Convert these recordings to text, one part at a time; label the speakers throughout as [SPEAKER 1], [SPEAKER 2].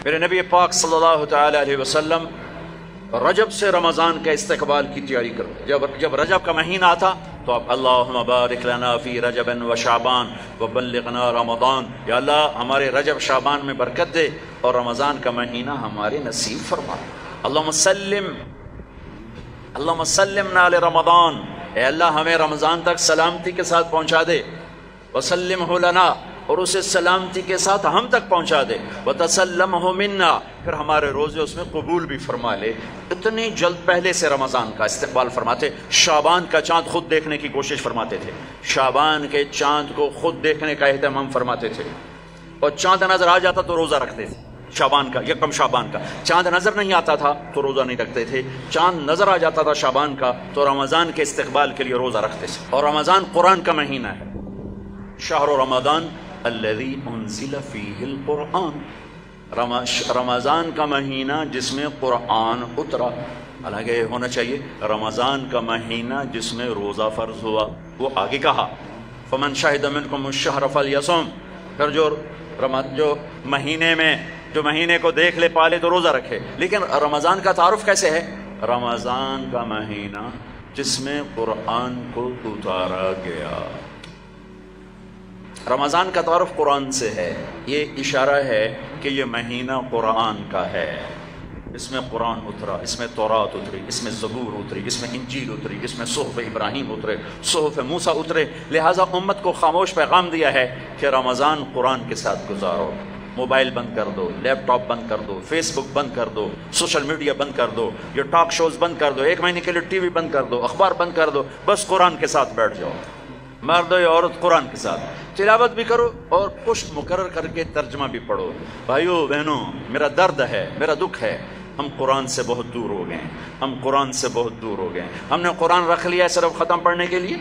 [SPEAKER 1] میرے نبی پاک صلی اللہ تعالی علیہ وسلم رجب سے رمضان کا استقبال کی تیاری کرو. جب رجب کا مہینہ آتا تو آپ اللہم بارک لنا فی رجب و شعبان وبلغنا رمضان، یا اللہ ہمارے رجب شعبان میں برکت دے اور رمضان کا مہینہ ہمارے نصیب فرما. اللہم سلمنا لرمضان، اے اللہ ہمیں رمضان تک سلامتی کے ساتھ پہنچا دے. وسلمہ لنا، اور اسے سلامتی کے ساتھ ہم تک پہنچا دے. وتسلمہ منا، پھر ہمارے روزے اس میں قبول بھی فرما لے. اتنی جلد پہلے سے رمضان کا استقبال فرماتے. شعبان کا چاند خود دیکھنے کی کوشش فرماتے تھے، شعبان کے چاند کو خود دیکھنے کا اہتمام فرماتے تھے، اور چاند نظر آ جاتا تو روزہ رکھتے تھے. شعبان کا، یکم شعبان کا چاند نظر نہیں آتا تھا تو روزہ نہیں رکھتے تھے. چاند نظر آ جاتا تھا شعبان کا تو رمضان کے استقبال کے لیے روزہ رکھتے تھے. اور رمضان قرآن کا مہینہ ہے. شہر رمضان الذی انزل فیہ القرآن، رمضان کا مہینہ جس میں قرآن اترا. حالانکہ ہونا چاہیے رمضان کا مہینہ جس میں روزہ فرض ہوا. وہ آگے کہا فمن شہد منکم الشہر فلیصم، پھر جو مہینے کو دیکھ لے پالے تو روزہ رکھے. لیکن رمضان کا تعارف کیسے ہے؟ رمضان کا مہینہ جس میں قرآن کو اتارا گیا. رمضان کا تعارف قرآن سے ہے. یہ اشارہ ہے کہ یہ مہینہ قرآن کا ہے. اس میں قرآن اترا، اس میں تورات اتری، اس میں زبور اتری، اس میں انجیل اتری، اس میں صحف ابراہیم اترے، صحف موسیٰ اترے. لہٰذا امت کو خاموش پیغام دیا ہے کہ رمضان قرآن کے ساتھ گزارو. موبائل بند کر دو، لیپ ٹاپ بند کر دو، فیس بک بند کر دو، سوشل میڈیا بند کر دو، یہ ٹاک شوز بند کر دو، 1 مہینے کے لیے ٹی وی بند کر دو، اخبار بند کر دو. بس قرآن کے ساتھ بیٹھ جاؤ. مرد یا عورت قرآن کے ساتھ تلاوت بھی کرو اور پشت مقرر کر کے ترجمہ بھی پڑھو. بھائیو بہنوں، میرا درد ہے، میرا دکھ ہے، ہم قرآن سے بہت دور ہو گئے. ہم قرآن سے بہت دور ہو گئے. ہم نے قرآن رکھ لیا ہے صرف ختم پڑھنے کے لیے،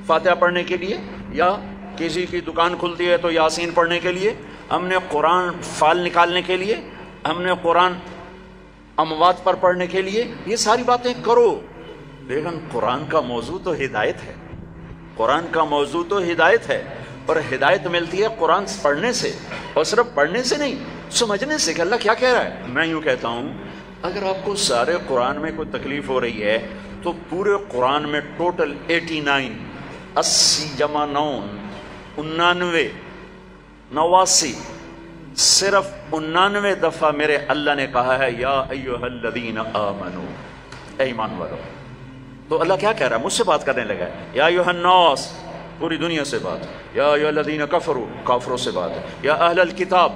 [SPEAKER 1] فاتحہ پڑھنے کے لیے، یا کسی کی دکان کھلتی ہے تو یاسین پڑھنے کے لیے. ہم نے قرآن فال نکالنے کے لیے، ہم نے قرآن اموات پر پڑھنے کے لیے. یہ ساری باتیں کرو، لیکن قرآن کا موضوع تو ہدایت ہے. قرآن کا موضوع تو ہدایت ہے، اور ہدایت ملتی ہے قرآن پڑھنے سے، اور صرف پڑھنے سے نہیں، سمجھنے سے کہ اللہ کیا کہہ رہا ہے. میں یوں کہتا ہوں، اگر آپ کو سارے قرآن میں کوئی تکلیف ہو رہی ہے تو پورے قرآن میں ٹوٹل 89 80 جمع 9 89 صرف 99 دفعہ میرے اللہ نے کہا ہے یا ایھا الذین آمنو، اے ایمان والو. تو اللہ کیا کہہ رہا ہے؟ مجھ سے بات کرنے لگا ہے. یا ایھا الناس، پوری دنیا سے بات. یا ایھا الذین کفروا، کافروں سے بات. یا اہل الکتاب،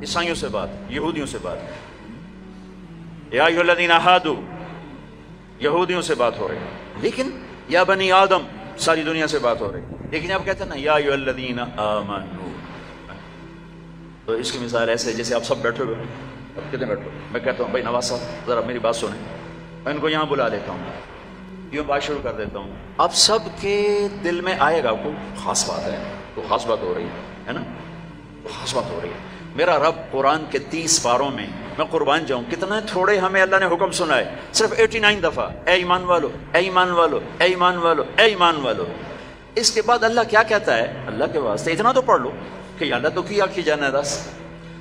[SPEAKER 1] عیسائیوں سے بات، یہودیوں سے بات. یا ایھا الذین ہادوا، یہودیوں سے بات ہو رہی. لیکن یا بنی آدم، ساری دنیا سے بات ہو رہی. لیکن آپ کہتے ہیں نا یا ایھا الذین آمنوا. تو اس کی مثال ایسے جیسے آپ سب بیٹھے ہوئے ہیں. اب کتنے بیٹھے؟ میں کہتا ہوں بھائی نواز صاحب ذرا میری بات سنیں. میں ان کو یہاں بلا لیتا ہوں، یوں بات شروع کر دیتا ہوں. آپ سب کے دل میں آئے گا کوئی خاص بات ہے، تو خاص بات ہو رہی ہے نا، خاص بات ہو رہی ہے. میرا رب قرآن کے 30 پاروں میں، میں قربان جاؤں کتنے تھوڑے ہمیں اللہ نے حکم سنا ہے، صرف 89 دفعہ اے ایمان والو، اے ایمان والو، اے ایمان والو، اے ایمان والو. اس کے بعد اللہ کیا کہتا ہے؟ اللہ کے واسطے اتنا تو پڑھ لو کہ اللہ تو کیا کی جانا دس.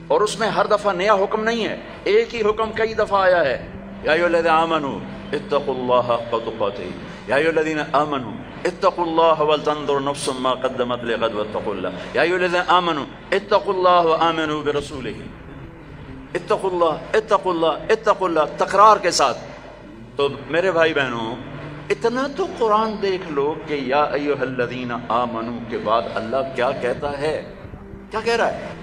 [SPEAKER 1] اور اس میں ہر دفعہ نیا حکم نہیں ہے، ایک ہی حکم کئی دفعہ آیا ہے. یا ایھا الذین آمنوا اتقوا اللہ حق تقاتہ، یا ایھا الذین آمنوا اتقوا اللہ ولتنظر نفس ما قدمت لغد واتقوا اللہ. یا ایھا الذین آمنوا اتقوا اللہ وآمنوا برسولہ. اتقوا اللہ، اتقوا اللہ، اتقوا اللہ، تکرار کے ساتھ. تو میرے بھائی بہنوں، اتنا تو قرآن دیکھ لو کہ یا ایھا الذین آمنوا کے بعد اللہ کیا کہتا ہے، کیا کہہ رہا ہے.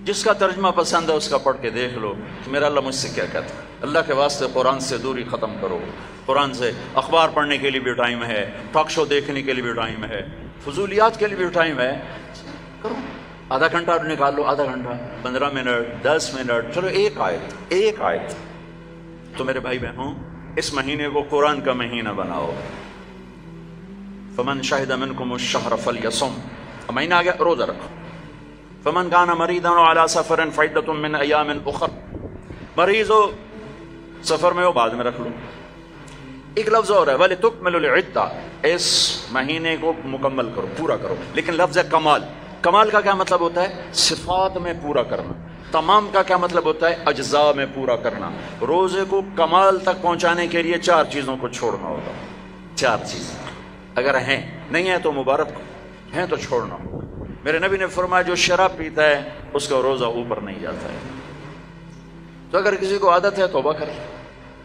[SPEAKER 1] جس کا ترجمہ پسند ہے اس کا پڑھ کے دیکھ لو کہ میرا اللہ مجھ سے کیا کہتا ہے. اللہ کے واسطے قرآن سے دوری ختم کرو. قرآن سے اخبار پڑھنے کے لیے بھی ٹائم ہے، ٹاک شو دیکھنے کے لیے بھی ٹائم ہے، فضولیات کے لیے بھی ٹائم ہے. کرو، آدھا گھنٹہ نکال لو، آدھا گھنٹہ، 15 منٹ، 10 منٹ، چلو ایک آیت. تو میرے بھائی بہنوں، اس مہینے کو قرآن کا مہینہ بناؤ. فمن شہد منکم الشہر فلیصم، مہینہ آ گیا، روزہ رکھو. فمن کان مریضا علی سفر فعدۃ من ایام اخر، مریض ہو، سفر میں ہو، بعد میں رکھ لو. ایک لفظ اور ہے وَلِتُكْمِلُوا الْعِدَّةَ، اس مہینے کو مکمل کرو، پورا کرو. لیکن لفظ ہے کمال. کمال کا کیا مطلب ہوتا ہے؟ صفات میں پورا کرنا. تمام کا کیا مطلب ہوتا ہے؟ اجزاء میں پورا کرنا. روزے کو کمال تک پہنچانے کے لیے 4 چیزوں کو چھوڑنا ہوگا. 4 چیزیں اگر ہیں، نہیں ہیں تو مبارک، ہیں تو چھوڑنا ہوگا. میرے نبی نے فرمایا جو شراب پیتا ہے اس کا روزہ اوپر نہیں جاتا ہے. تو اگر کسی کو عادت ہے توبہ کر.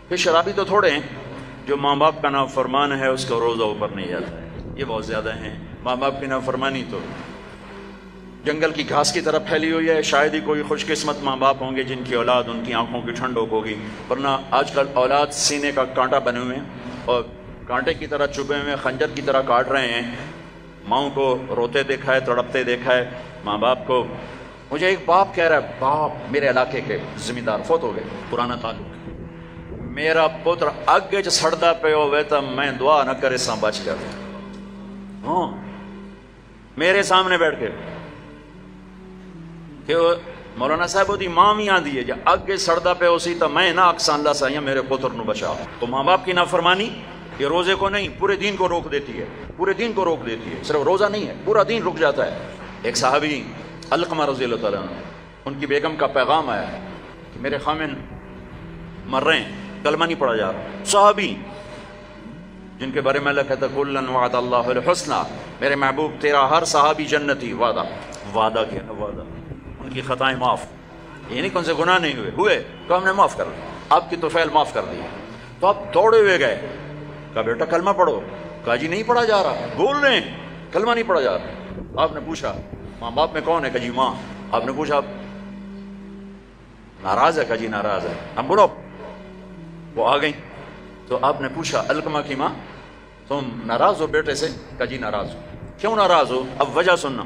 [SPEAKER 1] پھر شرابی تو تھوڑے ہیں، جو ماں باپ کا نافرمان ہے اس کا روزہ اوپر نہیں جاتا ہے. یہ بہت زیادہ ہیں. ماں باپ کی نافرمانی تو جنگل کی گھاس کی طرح پھیلی ہوئی ہے. شاید ہی کوئی خوش قسمت ماں باپ ہوں گے جن کی اولاد ان کی آنکھوں کی ٹھنڈک ہوگی، ورنہ آج کل اولاد سینے کا کانٹا بنے ہوئے ہیں اور کانٹے کی طرح چبھے ہوئے خنجر کی طرح کاٹ رہے ہیں. ماؤں کو روتے دیکھا ہے، تڑپتے دیکھا ہے. ماں باپ کو، مجھے ایک باپ کہہ رہا ہے، باپ میرے علاقے کے زمیندار فوت ہو گئے، پرانا تعلق، میرا پتر اگے چ سڑدا پہ ہوئے تو میں دعا نہ کرے سا بچ کر. ہاں میرے سامنے بیٹھ کے کہ مولانا صاحب وہ دی ماں بھی آندی ہے جا اگے سڑدا پہ اسی تو میں نہ اکسان اللہ سائیں میرے پتر نو بچا. تو ماں باپ کی نافرمانی یہ روزے کو نہیں پورے دین کو روک دیتی ہے. پورے دین کو روک دیتی ہے. صرف روزہ نہیں ہے، پورا دین رک جاتا ہے. ایک صحابی علقمہ رضی اللہ تعالیٰ عنہ، ان کی بیگم کا پیغام آیا ہے کہ میرے خامن مر رہے ہیں، کلمہ نہیں پڑھا جا رہا. صحابی جن کے بارے میں اللہ کہتا ہے کلن وعد اللہ الحسنى، میرے محبوب تیرا ہر صحابی جنتی. وعدہ کیا نا، وعدہ. ان کی خطائیں معاف، یہ نہیں کون سے گناہ نہیں ہوئے تو ہم نے معاف کر دیا، آپ کی طفیل معاف کر دی. تو آپ دوڑے ہوئے گئے، کہا بیٹا کلمہ پڑھو. کہا جی نہیں پڑھا جا رہا، بول رہے ہیں کلمہ نہیں پڑھا جا رہا. آپ نے پوچھا ماں باپ میں کون ہے؟ کہا جی ماں. آپ نے پوچھا ناراض ہے؟ کہا جی ناراض ہے. ہم بڑھو، وہ آ گئیں. تو آپ نے پوچھا علقمہ کی ماں تم ناراض ہو بیٹے سے؟ کہا جی ناراض ہو. کیوں ناراض ہو؟ اب وجہ سننا،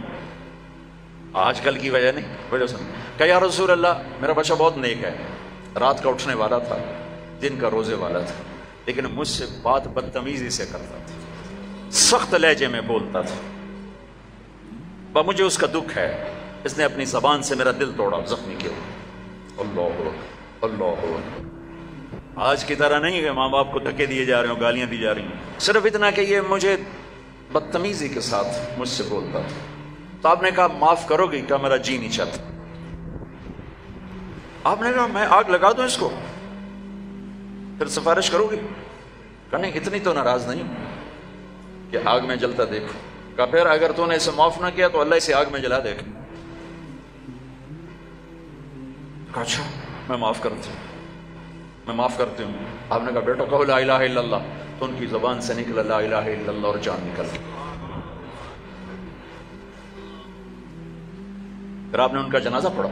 [SPEAKER 1] آج کل کی وجہ نہیں، وجہ سننا. کہ یا رسول اللہ میرا بچہ بہت نیک ہے، رات کا اٹھنے والا تھا، دن کا روزے والا تھا، لیکن مجھ سے بات بدتمیزی سے کرتا تھا، سخت لہجے میں بولتا تھا. مجھے اس کا دکھ ہے، اس نے اپنی زبان سے میرا دل توڑا، زخمی کیا. اللہ اللہ. آج کی طرح نہیں کہ ماں باپ کو دھکے دیے جا رہے ہوں، گالیاں دی جا رہی ہیں، صرف اتنا کہ یہ مجھے بدتمیزی کے ساتھ مجھ سے بولتا تھا. تو آپ نے کہا معاف کرو گی؟ کہ میرا جی نہیں چاہتا. آپ نے کہا میں آگ لگا دوں اس کو، پھر سفارش کرو گی؟ کہ نہیں اتنی تو ناراض نہیں کہ آگ میں جلتا دیکھو. کہا پھر اگر تو نے اسے معاف نہ کیا تو اللہ اسے آگ میں جلا دے گا. کہا اچھا میں معاف کرتی ہوں، میں معاف کرتی ہوں. آپ نے کہا بیٹا کہو لا الہ الا اللہ. تو ان کی زبان سے نکلا لا الہ الا اللہ اور جان نکل گئی. پھر آپ نے ان کا جنازہ پڑھا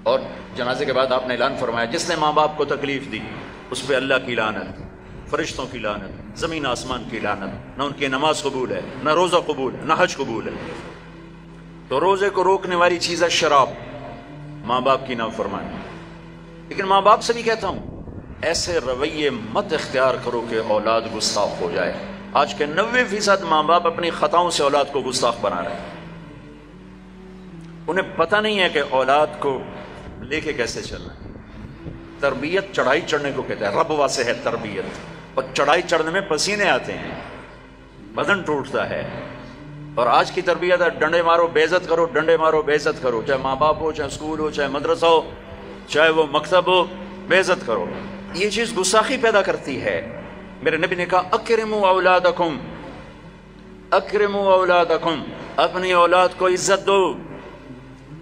[SPEAKER 1] اور جنازے کے بعد آپ نے اعلان فرمایا جس نے ماں باپ کو تکلیف دی اس پہ اللہ کی لعنت، فرشتوں کی لعنت، زمین آسمان کی لعنت. نہ ان کی نماز قبول ہے، نہ روزہ قبول ہے، نہ حج قبول ہے. تو روزے کو روکنے والی چیز ہے شراب، ماں باپ کی نافرمانی. لیکن ماں باپ سے بھی کہتا ہوں ایسے رویے مت اختیار کرو کہ اولاد گستاخ ہو جائے. آج کے 90% ماں باپ اپنی خطاؤں سے اولاد کو گستاخ بنا رہے ہیں. انہیں پتہ نہیں ہے کہ اولاد کو لے کے کیسے چلنا ہے. تربیت چڑھائی چڑھنے کو کہتے ہیں، رب واسے ہے تربیت. اور چڑھائی چڑھنے میں پسینے آتے ہیں، بدن ٹوٹتا ہے. اور آج کی تربیت ہے ڈنڈے مارو بے عزت کرو، ڈنڈے مارو بے عزت کرو، چاہے ماں باپ ہو، چاہے اسکول ہو، چاہے مدرسہ ہو، چاہے وہ مکتب ہو، بے عزت کرو. یہ چیز گستاخی پیدا کرتی ہے. میرے نبی نے کہا اکرموا اولادکم، اکرموا اولادکم، اپنی اولاد کو عزت دو.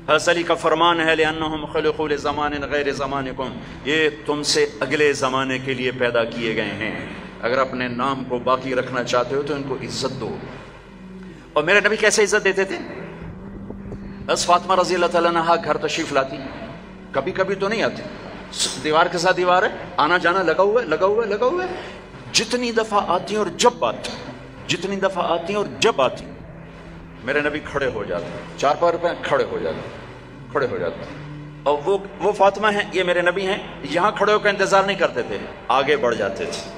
[SPEAKER 1] حضرت علی کا فرمان ہے لأنہم خلقوا لزمان غیر زمانکم، یہ تم سے اگلے زمانے کے لیے پیدا کیے گئے ہیں. اگر اپنے نام کو باقی رکھنا چاہتے ہو تو ان کو عزت دو. اور میرے نبی کیسے عزت دیتے تھے؟ بس فاطمہ رضی اللہ تعالیٰ عنہا گھر تشریف لاتی، کبھی کبھی تو نہیں آتی، دیوار کے ساتھ دیوار ہے، آنا جانا لگا ہوا ہے، لگا ہوا ہے، لگا ہوا ہے. جتنی دفعہ آتی ہیں اور جب آتی، جتنی دفعہ آتی ہیں اور جب آتی، میرے نبی کھڑے ہو جاتے، چار پار پہ کھڑے ہو جاتے، کھڑے ہو جاتے. اور وہ فاطمہ ہیں، یہ میرے نبی ہیں، یہاں کھڑے ہو کر انتظار نہیں کرتے تھے، آگے بڑھ جاتے تھے،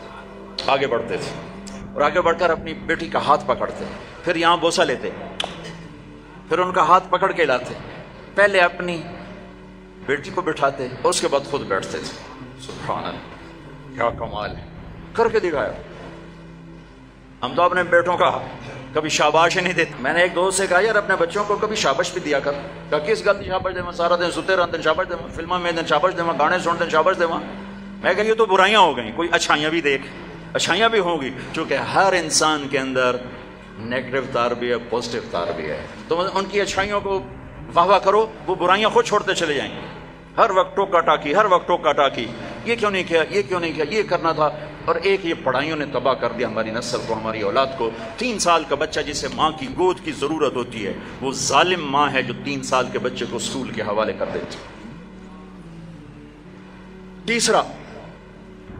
[SPEAKER 1] آگے بڑھتے تھے اور آگے بڑھ کر اپنی بیٹی کا ہاتھ پکڑتے، پھر یہاں بوسہ لیتے، پھر ان کا ہاتھ پکڑ کے لاتے، پہلے اپنی بیٹی کو بٹھاتے اور اس کے بعد خود بیٹھتے تھے. سبحان اللہ، کیا کمال ہے، کر کے دکھایا. ہم تو اپنے بیٹوں کا کبھی شاباش نہیں دیتے. میں نے ایک دوست سے کہا یار اپنے بچوں کو کبھی شاباش بھی دیا کر. کہ کس گل کی شاباش دے سارا دن ستے رہتے شاباش دے فلموں میں شاباش دے گانے سنتے شاباش دے. میں کہ یہ تو برائیاں ہو گئیں, کوئی اچھائیاں بھی دیکھ. اچھائیاں بھی ہوں گی چونکہ ہر انسان کے اندر نیگیٹو تار بھی ہے, پازیٹیو تار بھی ہے. تو ان کی اچھائیوں کو واہ واہ کرو, وہ برائیاں خود چھوڑتے چلے جائیں گے. ہر وقت ٹوکا ٹاکی, ہر وقت ٹوکا ٹاکی, یہ کیوں نہیں کیا, یہ کیوں نہیں کیا, یہ کرنا تھا. اور ایک یہ پڑھائیوں نے تباہ کر دیا ہماری نسل کو, ہماری اولاد کو. 3 سال کا بچہ جسے ماں کی گود کی ضرورت ہوتی ہے, وہ ظالم ماں ہے جو 3 سال کے بچے کو اسکول کے حوالے کر دیتی. تیسرا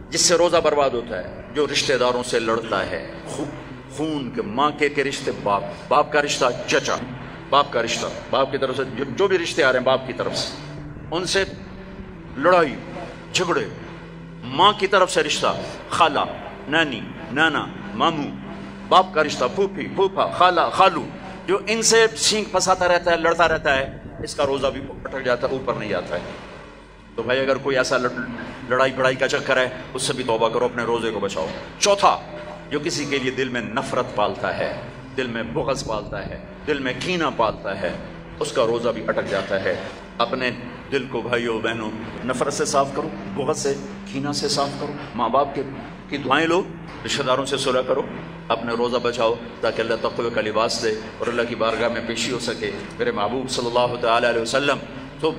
[SPEAKER 1] جس سے روزہ برباد ہوتا ہے, جو رشتہ داروں سے لڑتا ہے, خون کے ماں کے رشتے, باپ کا رشتہ, چچا باپ کا رشتہ, باپ کی طرف سے جو بھی رشتے آ رہے ہیں باپ کی طرف سے, ان سے لڑائی جھگڑے. ماں کی طرف سے رشتہ, خالہ, نانی, نانا, ماموں, باپ کا رشتہ, پھوپھی, پھوپھا, خالہ, خالو, جو ان سے سینگ پھنساتا رہتا ہے, لڑتا رہتا ہے, اس کا روزہ بھی اٹک جاتا ہے, اوپر نہیں آتا ہے. تو بھائی اگر کوئی ایسا لڑائی بڑائی کا چکر ہے, اس سے بھی توبہ کرو, اپنے روزے کو بچاؤ. چوتھا, جو کسی کے لیے دل میں نفرت پالتا ہے, دل میں بغض پالتا ہے, دل میں کینہ پالتا ہے, اس کا روزہ بھی اٹک جاتا ہے. اپنے دل کو بھائیوں بہنوں نفرت سے صاف کرو, بغض سے, کینہ سے صاف کرو. ماں باپ کی دعائیں لو, رشتہ داروں سے صلح کرو, اپنے روزہ بچاؤ تاکہ اللہ تقوی کا لباس دے اور اللہ کی بارگاہ میں پیشی ہو سکے. میرے محبوب صلی اللہ تعالی علیہ وسلم تو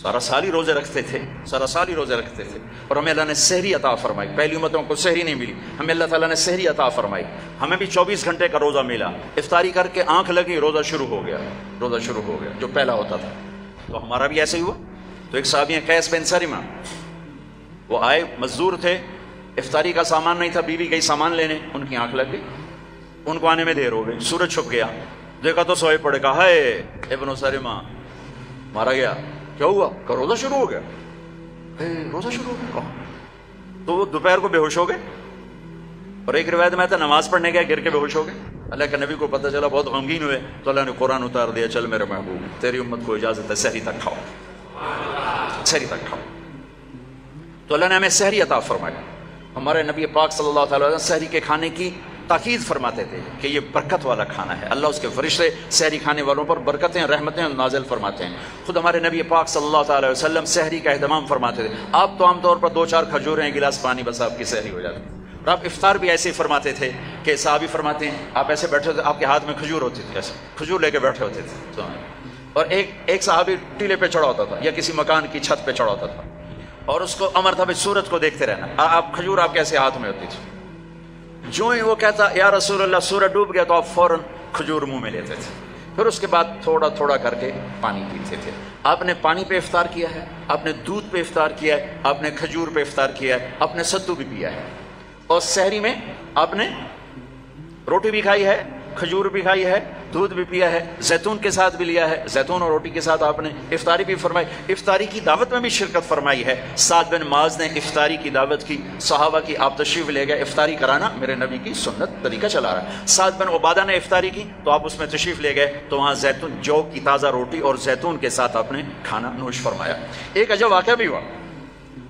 [SPEAKER 1] سارا سال ہی روزے رکھتے تھے, سارا سال ہی روزے رکھتے تھے. اور ہمیں اللہ نے سحری عطا فرمائی. پہلی امتوں کو سحری نہیں ملی, ہمیں اللہ تعالیٰ نے سحری عطا فرمائی. ہمیں بھی 24 گھنٹے کا روزہ ملا. افطاری کر کے آنکھ لگی, روزہ شروع ہو گیا, روزہ شروع ہو گیا, جو پہلا ہوتا تھا. تو ہمارا بھی ایسے ہی ہوا. تو ایک صحابی ہیں قیس بن سرمہ, وہ آئے, مزدور تھے, افطاری کا سامان نہیں تھا, بیوی گئی سامان لینے, ان کی آنکھ لگ گئی, ان کو آنے میں دیر ہو گئی. سورج چھپ گیا, دیکھا تو سوئے پڑے, کہا ہے ابن سرمہ مارا گیا. کیا ہوا؟ کہ روزہ شروع ہو گیا. روزہ شروع ہو گیا, کہا. تو وہ دوپہر کو بے ہوش ہو گئے. اور ایک روایت میں تھا نماز پڑھنے گیا, گر کے بے ہوش ہو گئے. اللہ کے نبی کو پتہ چلا, بہت غمگین ہوئے, تو اللہ نے قرآن اتار دیا, چل میرے محبوب تیری امت کو اجازت ہے سحری تک کھاؤ, سحری تک کھاؤ. تو اللہ نے ہمیں سحری عطا فرمایا. ہمارے نبی پاک صلی اللہ تعالی وسلم سحری کے کھانے کی تاکید فرماتے تھے کہ یہ برکت والا کھانا ہے. اللہ اس کے فرشتے سحری کھانے والوں پر برکتیں, رحمتیں نازل فرماتے ہیں. خود ہمارے نبی پاک صلی اللہ تعالی وسلم سحری کا اہتمام فرماتے تھے. آپ تو عام طور پر 2-4 کھجوریں, ایک گلاس پانی, بس آپ کی سحری ہو جاتی. اور آپ افطار بھی ایسے ہی فرماتے تھے کہ صحابی فرماتے ہیں آپ ایسے بیٹھے ہوتے, آپ کے ہاتھ میں کھجور ہوتی تھی, ایسے کھجور لے کے بیٹھے ہوتے تھے. اور ایک صحابی ٹیلے پہ چڑھا ہوتا تھا یا کسی مکان کی چھت پہ چڑھا ہوتا تھا, اور اس کو امر تھا بھائی سورج کو دیکھتے رہنا. آپ کھجور آپ کیسے ہاتھ میں ہوتی تھی. جو ہی وہ کہتا یا رسول اللہ سورج ڈوب گیا, تو آپ فوراً کھجور منہ میں لیتے تھے. پھر اس کے بعد تھوڑا تھوڑا کر کے پانی پیتے تھے. آپ نے پانی پہ افطار کیا ہے, آپ نے دودھ پہ افطار کیا ہے, آپ نے کھجور پہ افطار کیا ہے, آپ نے ستو بھی پیا ہے. اور سحری میں آپ نے روٹی بھی کھائی ہے, کھجور بھی کھائی ہے, دودھ بھی پیا ہے, زیتون کے ساتھ بھی لیا ہے, زیتون اور روٹی کے ساتھ آپ نے افطاری بھی فرمائی. افطاری کی دعوت میں بھی شرکت فرمائی ہے. سعد بن معاذ نے افطاری کی دعوت کی, صحابہ کی, آپ تشریف لے گئے. افطاری کرانا میرے نبی کی سنت طریقہ چلا رہا ہے. سعد بن عبادہ نے افطاری کی تو آپ اس میں تشریف لے گئے, تو وہاں زیتون, جو کی تازہ روٹی اور زیتون کے ساتھ آپ نے کھانا نوش فرمایا. ایک عجب واقعہ بھی ہوا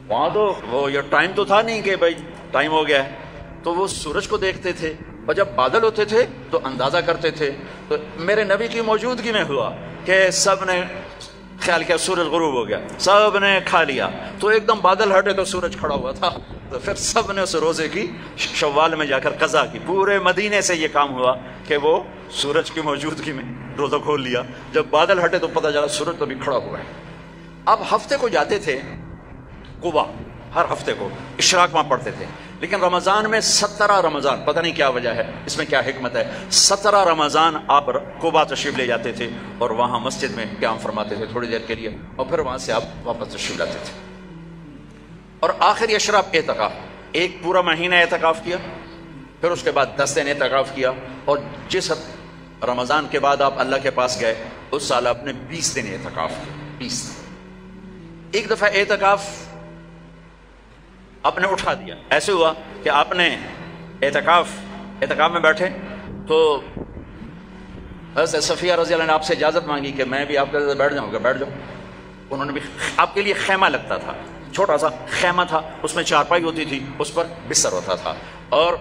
[SPEAKER 1] وہاں. تو وہ یہ ٹائم تو تھا نہیں کہ بھائی ٹائم ہو گیا ہے, تو وہ سورج کو دیکھتے تھے, اور جب بادل ہوتے تھے تو اندازہ کرتے تھے. تو میرے نبی کی موجودگی میں ہوا کہ سب نے خیال کیا سورج غروب ہو گیا, سب نے کھا لیا, تو ایک دم بادل ہٹے تو سورج کھڑا ہوا تھا. تو پھر سب نے اس روزے کی شوال میں جا کر قضا کی. پورے مدینے سے یہ کام ہوا کہ وہ سورج کی موجودگی میں روزہ کھول لیا. جب بادل ہٹے تو پتہ چلا سورج تو بھی کھڑا ہوا ہے. اب ہفتے کو جاتے تھے قبا, ہر ہفتے کو اشراق وہاں پڑھتے تھے. لیکن رمضان میں 17 رمضان, پتہ نہیں کیا وجہ ہے, اس میں کیا حکمت ہے, 17 رمضان آپ قبا تشریف لے جاتے تھے اور وہاں مسجد میں قیام فرماتے تھے تھوڑی دیر کے لیے, اور پھر وہاں سے آپ واپس تشریف لاتے تھے. اور آخری اشراف اعتکاف, ایک پورا مہینہ اعتکاف کیا, پھر اس کے بعد 10 دن اعتکاف کیا. اور جس رمضان کے بعد آپ اللہ کے پاس گئے, اس سال آپ نے 20 دن اعتکاف کیا. 20 دن. ایک دفعہ اعتکاف آپ نے اٹھا دیا. ایسے ہوا کہ آپ نے اعتکاف میں بیٹھے تو حضرت صفیہ رضی اللہ عنہ نے آپ سے اجازت مانگی کہ میں بھی آپ کے ساتھ بیٹھ جاؤں گا. بیٹھ جاؤ. انہوں نے بھی, آپ کے لیے خیمہ لگتا تھا, چھوٹا سا خیمہ تھا, اس میں چارپائی ہوتی تھی, اس پر بستر ہوتا تھا, اور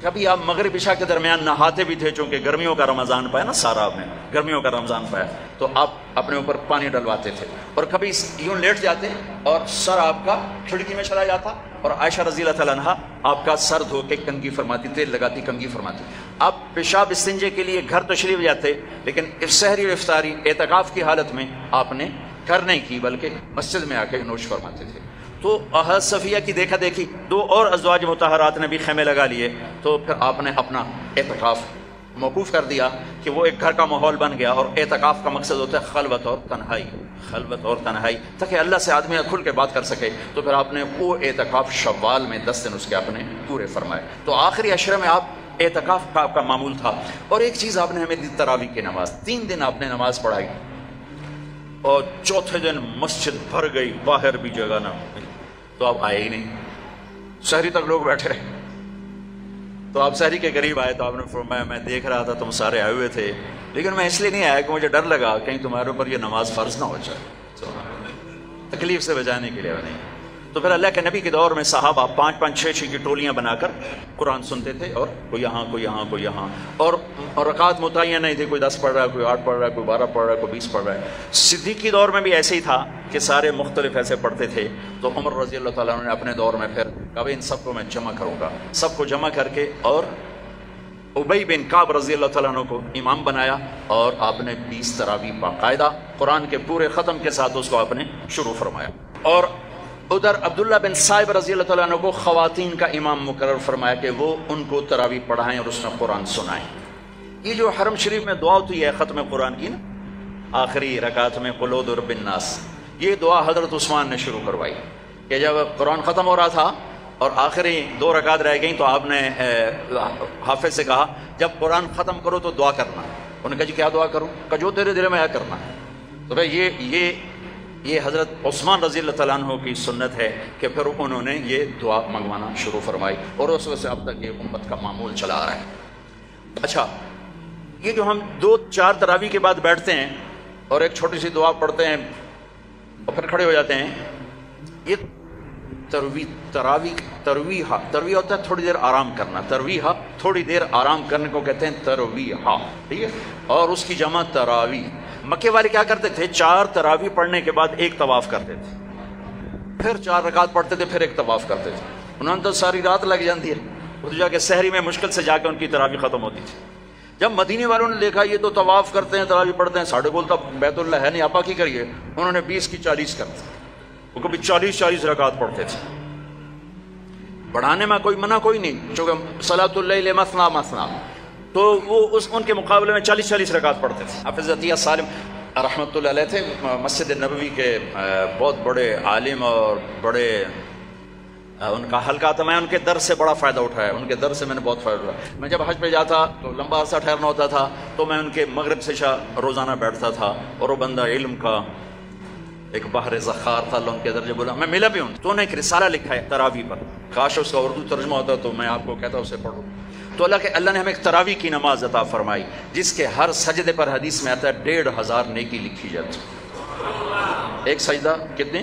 [SPEAKER 1] کبھی آپ مغرب عشاء کے درمیان نہاتے بھی تھے، چونکہ گرمیوں کا رمضان پایا نا سارا آپ نے، گرمیوں کا رمضان پایا، تو آپ اپنے اوپر پانی ڈلواتے تھے، اور کبھی یوں لیٹ جاتے اور سر آپ کا کھڑکی میں چلا جاتا، اور عائشہ رضی اللہ تعالیٰ عنہا آپ کا سر دھو کے کنگھی فرماتی، تیل لگاتی کنگھی فرماتی۔ آپ پیشاب استنجے کے لیے گھر تشریف جاتے، لیکن سحری اور افطاری اعتکاف کی حالت میں آپ نے گھر نہیں کی، بلکہ مسجد میں آ کے نوش فرماتے تھے۔ تو حضرت صفیہ کی دیکھا دیکھی 2 اور ازواج مطہرات نے بھی خیمے لگا لیے، تو پھر آپ نے اپنا اعتکاف موقوف کر دیا کہ وہ ایک گھر کا ماحول بن گیا، اور اعتکاف کا مقصد ہوتا ہے خلوت اور تنہائی، خلوت اور تنہائی، تاکہ اللہ سے آدمی کھل کے بات کر سکے۔ تو پھر آپ نے وہ اعتکاف شوال میں 10 دن اس کے آپ نے پورے فرمائے، تو آخری عشرے میں آپ اعتکاف کا آپ کا معمول تھا۔ اور ایک چیز آپ نے ہمیں دی، تراویح کی نماز، 3 دن آپ نے نماز پڑھائی، اور چوتھے دن مسجد بھر گئی، باہر بھی جگہ نہ ملی، تو آپ آئے ہی نہیں، شہری تک لوگ بیٹھے رہے۔ تو آپ شہری کے قریب آئے تو آپ نے فرمایا میں دیکھ رہا تھا تم سارے آئے ہوئے تھے، لیکن میں اس لیے نہیں آیا کہ مجھے ڈر لگا کہیں تمہارے اوپر یہ نماز فرض نہ ہو جائے، تکلیف سے بچانے کے لیے نہیں۔ تو پھر اللہ کے نبی کے دور میں صحابہ 5-5 6-6 کی ٹولیاں بنا کر قرآن سنتے تھے، اور کوئی یہاں کوئی یہاں کوئی یہاں، اور رکعت متعین نہیں تھی، کوئی 10 پڑھ رہا ہے، کوئی 8 پڑھ رہا ہے، کوئی 12 پڑھ رہا ہے، کوئی 20 پڑھ رہا ہے۔ صدیق کے دور میں بھی ایسے ہی تھا کہ سارے مختلف ایسے پڑھتے تھے۔ تو عمر رضی اللہ تعالیٰ عنہ نے اپنے دور میں پھر کہا ان سب کو میں جمع کروں گا، سب کو جمع کر کے، اور ابی بن کعب رضی اللہ تعالیٰ عنہ کو امام بنایا، اور آپ نے 20 تراویح باقاعدہ قرآن کے پورے ختم کے ساتھ اس کو آپ نے شروع فرمایا۔ اور ادھر عبداللہ بن صائب رضی اللہ تعالیٰ عنہ کو خواتین کا امام مقرر فرمایا کہ وہ ان کو تراویح پڑھائیں اور اس میں قرآن سنائیں۔ یہ جو حرم شریف میں دعا ہوتی ہے ختم قرآن کی نا، آخری رکعت میں قل اعوذ برب الناس، یہ دعا حضرت عثمان نے شروع کروائی کہ جب قرآن ختم ہو رہا تھا اور آخری 2 رکعت رہ گئیں، تو آپ نے حافظ سے کہا جب قرآن ختم کرو تو دعا کرنا۔ انہوں نے کہا جی کیا دعا کروں؟ کہ جو تیرے دل میں آیا کرنا۔ تو بھائی یہ حضرت عثمان رضی اللہ تعالیٰ عنہ کی سنت ہے کہ پھر انہوں نے یہ دعا منگوانا شروع فرمائی، اور اس وقت سے اب تک یہ امت کا معمول چلا آ رہا ہے۔ اچھا، یہ جو ہم 2-4 تراویح کے بعد بیٹھتے ہیں اور ایک چھوٹی سی دعا پڑھتے ہیں اور پھر کھڑے ہو جاتے ہیں، یہ ترویح ہوتا ہے تھوڑی دیر آرام کرنا، ترویح تھوڑی دیر آرام کرنے کو کہتے ہیں ترویح، ٹھیک ہے؟ اور اس کی جمع تراویح۔ مکے والے کیا کرتے تھے؟ 4 تراویح پڑھنے کے بعد 1 طواف کرتے تھے، پھر 4 رکعت پڑھتے تھے، پھر 1 طواف کرتے تھے۔ انہوں نے تو ساری رات لگ جاتی ہے، وہ جا کے سحری میں مشکل سے جا کے ان کی تراویح ختم ہوتی تھی۔ جب مدینے والوں نے دیکھا یہ تو طواف کرتے ہیں، تراویح پڑھتے ہیں، ساڑھے کول تو بیت اللہ ہے نہیں، آپا کی کریے، انہوں نے 20 کی 40 کر دی، وہ کبھی 40 رکعت پڑھتے تھے۔ بڑھانے میں کوئی منع کوئی نہیں، چونکہ صلاۃ اللیل مثنی مثنی، تو وہ ان کے مقابلے میں 40 رکعت پڑھتے تھے۔ حافظ عطیہ سالم رحمۃ اللہ علیہ تھے، مسجد نبوی کے بہت بڑے عالم اور بڑے، ان کا حلقہ تھا، میں ان کے درس سے بڑا فائدہ اٹھایا، ان کے درس سے میں نے بہت فائدہ اٹھایا۔ میں جب حج پہ جاتا تو لمبا عرصہ ٹھہرنا ہوتا تھا، تو میں ان کے مغرب سے عشاء روزانہ بیٹھتا تھا، اور وہ بندہ علم کا ایک بحر ذخار تھا، اللہ ان کے درجے بولا، میں ملا بھی ہوں۔ تو انہوں نے ایک رسالہ لکھا ہے تراویح پر، کاش اس کا اردو ترجمہ ہوتا تو میں آپ کو کہتا اسے پڑھو۔ تو اللہ نے ہمیں ایک تراویح کی نماز عطا فرمائی، جس کے ہر سجدے پر حدیث میں آتا ہے 1500 نیکی لکھی جاتی۔ ایک سجدہ کتنے؟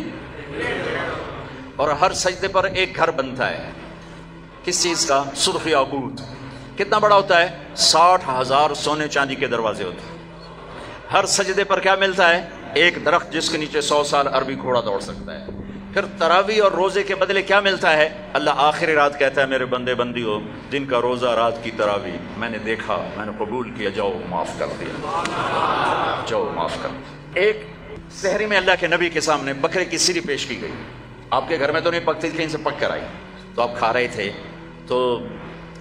[SPEAKER 1] اور ہر سجدے پر ایک گھر بنتا ہے، کس چیز کا؟ سرخ یاقوت۔ کتنا بڑا ہوتا ہے؟ 60,000 سونے چاندی کے دروازے ہوتے ہیں۔ ہر سجدے پر کیا ملتا ہے؟ ایک درخت جس کے نیچے 100 سال عربی گھوڑا دوڑ سکتا ہے۔ پھر تراویح اور روزے کے بدلے کیا ملتا ہے؟ اللہ آخری رات کہتا ہے میرے بندے بندی ہو، جن کا روزہ رات کی تراویح میں نے دیکھا، میں نے قبول کیا، جاؤ معاف کر دیا، جاؤ معاف کر دیا۔ ایک سحری میں اللہ کے نبی کے سامنے بکرے کی سری پیش کی گئی، آپ کے گھر میں تو نہیں پکتی، کہیں سے پک کر آئی، تو آپ کھا رہے تھے، تو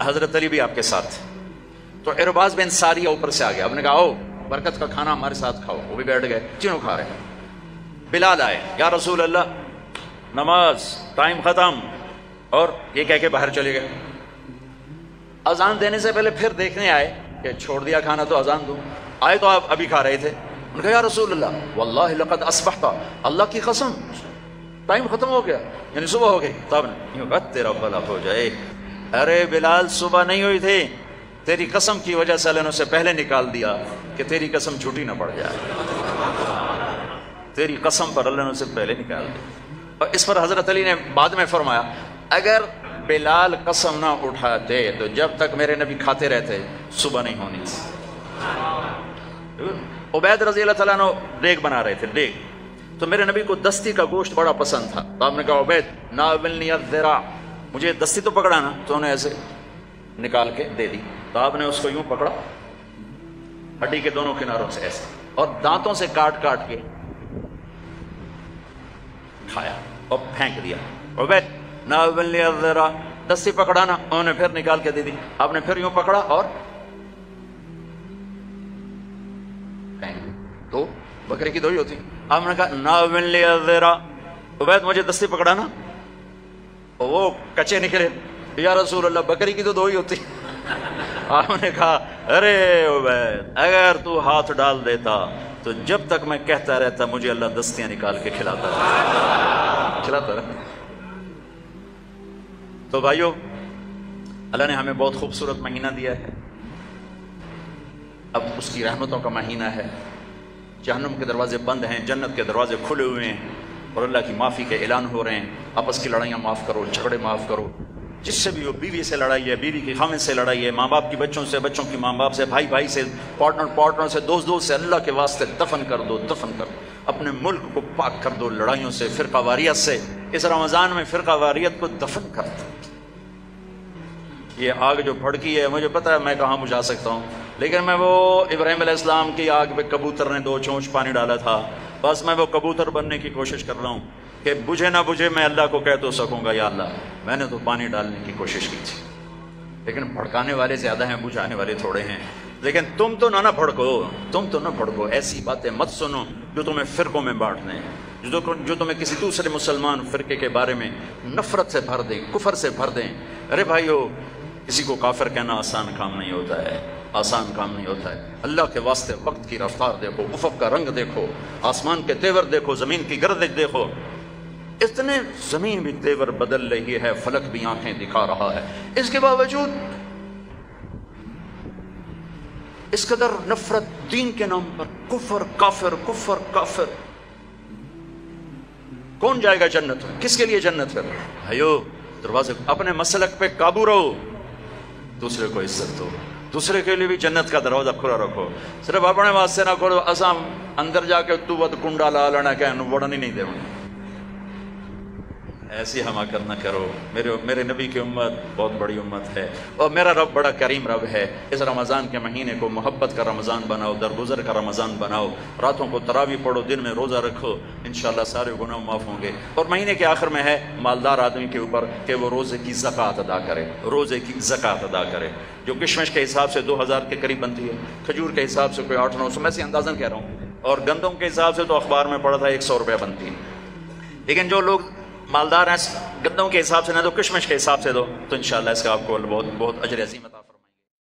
[SPEAKER 1] حضرت علی بھی آپ کے ساتھ تھے، تو ارباز بن ساریہ اوپر سے آ گیا، آپ نے کہا آؤ برکت کا کھانا ہمارے ساتھ کھاؤ، وہ بھی بیٹھ گئے، تینوں کھا رہے ہیں۔ بلال آئے، یا رسول اللہ نماز ٹائم ختم، اور یہ کہہ کے باہر چلے گئے۔ اذان دینے سے پہلے پھر دیکھنے آئے کہ چھوڑ دیا کھانا تو اذان دو، آئے تو آپ ابھی کھا رہے تھے، انہوں نے کہا یا رسول اللہ واللہ لقد اصبحت، اللہ کی قسم ٹائم ختم ہو گیا، یعنی صبح ہو گئی۔ تو آپ نے یوں کہا تیرا بھلا ہو جائے، ارے بلال صبح نہیں ہوئی تھی، تیری قسم کی وجہ سے اللہ نے اسے پہلے نکال دیا کہ تیری قسم جھوٹی نہ پڑ جائے، تیری قسم پر اللہ نے اسے پہلے نکال دیا۔ اور اس پر حضرت علی نے بعد میں فرمایا اگر بلال قسم نہ اٹھاتے تو جب تک میرے نبی کھاتے رہتے صبح نہیں ہونی تھی۔ عبید رضی اللہ تعالیٰ عنہ دیگ بنا رہے تھے، دیگ، تو میرے نبی کو دستی کا گوشت بڑا پسند تھا، تو آپ نے کہا عبید ناولنی الذراع، مجھے دستی تو پکڑانا، تو انہیں ایسے نکال کے دے دی، تو آپ نے اس کو یوں پکڑا ہڈی کے دونوں کناروں سے ایسے، اور دانتوں سے کاٹ کاٹ کے کھایا اور پھینک دیا۔ عبید ناولنی الذراع، دستی پکڑانا، انہوں نے پھر نکال کے دے دی، آپ نے پھر یوں پکڑا اور تو بکرے کی دو ہی ہوتی، آپ نے کہا ناولنی الذراع، عبید مجھے دستی پکڑانا، وہ کچے نکلے، یا رسول اللہ بکری کی تو دو ہی ہوتی۔ آپ نے کہا ارے عبید اگر تو ہاتھ ڈال دیتا تو جب تک میں کہتا رہتا مجھے اللہ دستیاں نکال کے کھلاتا رہتا۔ تو بھائیو، اللہ نے ہمیں بہت خوبصورت مہینہ دیا ہے، اب اس کی رحمتوں کا مہینہ ہے، جہنم کے دروازے بند ہیں، جنت کے دروازے کھلے ہوئے ہیں، اور اللہ کی معافی کے اعلان ہو رہے ہیں۔ آپس کی لڑائیاں معاف کرو، جھگڑے معاف کرو، جس سے بھی ہو، بیوی سے لڑائی ہے، بیوی کی خامن سے لڑائی ہے، ماں باپ کی بچوں سے، بچوں کی ماں باپ سے، بھائی بھائی سے، پارٹنر سے، دوست سے، اللہ کے واسطے دفن کر دو، دفن کر دو، اپنے ملک کو پاک کر دو لڑائیوں سے، فرقہ واریت سے۔ اس رمضان میں فرقہ واریت کو دفن کر دو۔ یہ آگ جو بھڑکی ہے، مجھے پتہ ہے میں کہاں بجھا سکتا ہوں، لیکن میں وہ ابراہیم علیہ السلام کی آگ پہ کبوتر نے 2 چونچ پانی ڈالا تھا، بس میں وہ کبوتر بننے کی کوشش کر رہا ہوں کہ بجھے نہ بجھے میں اللہ کو کہہ تو سکوں گا یا اللہ میں نے تو پانی ڈالنے کی کوشش کی تھی، لیکن بھڑکانے والے زیادہ ہیں، بجھانے والے تھوڑے ہیں۔ لیکن تم تو نہ بھڑکو، تم تو نہ بھڑکو، ایسی باتیں مت سنو جو تمہیں فرقوں میں بانٹ دیں، جو تمہیں کسی دوسرے مسلمان فرقے کے بارے میں نفرت سے بھر دیں، کفر سے بھر دیں۔ ارے بھائیو، کسی کو کافر کہنا آسان کام نہیں ہوتا ہے، آسان کام نہیں ہوتا ہے۔ اللہ کے واسطے وقت کی رفتار دیکھو، افق کا رنگ دیکھو، آسمان کے تیور دیکھو، زمین کی گردش دیکھو، اتنے زمین بھی تیور بدل رہی ہے، فلک بھی آنکھیں دکھا رہا ہے، اس کے باوجود اس قدر نفرت دین کے نام پر، کفر کافر، کفر کافر۔ کون جائے گا جنت؟ کس کے لیے جنت ہے؟ بھائیو، دروازے اپنے مسلک پہ قابو رہو، دوسرے کو عزت دو، دوسرے کے لیے بھی جنت کا دروازہ کھلا رکھو، صرف اپنے واسطے نہ کرو اسام اندر جا کے تو ود کنڈا لا لینا کہ وڑن ہی نہیں دے، ایسی حماقت نہ کرو۔ میرے نبی کی امت بہت بڑی امت ہے، اور میرا رب بڑا کریم رب ہے۔ اس رمضان کے مہینے کو محبت کا رمضان بناؤ، درگزر کا رمضان بناؤ، راتوں کو تراویح پڑھو، دن میں روزہ رکھو، انشاءاللہ سارے گناہ معاف ہوں گے۔ اور مہینے کے آخر میں ہے مالدار آدمی کے اوپر کہ وہ روزے کی زکوٰۃ ادا کرے، روزے کی زکوٰۃ ادا کرے، جو کشمش کے حساب سے 2000 کے قریب بنتی ہے، کھجور کے حساب سے کوئی 800-900، میں سے اندازاً کہہ رہا ہوں، اور گندم کے حساب سے تو اخبار میں پڑھا تھا 100 روپیہ بنتی ہے۔ لیکن جو لوگ مالدار ہیں، گندم کے حساب سے نہ دو، کشمش کے حساب سے دو، تو انشاءاللہ اس کا آپ کو بہت اجر عظیم عطا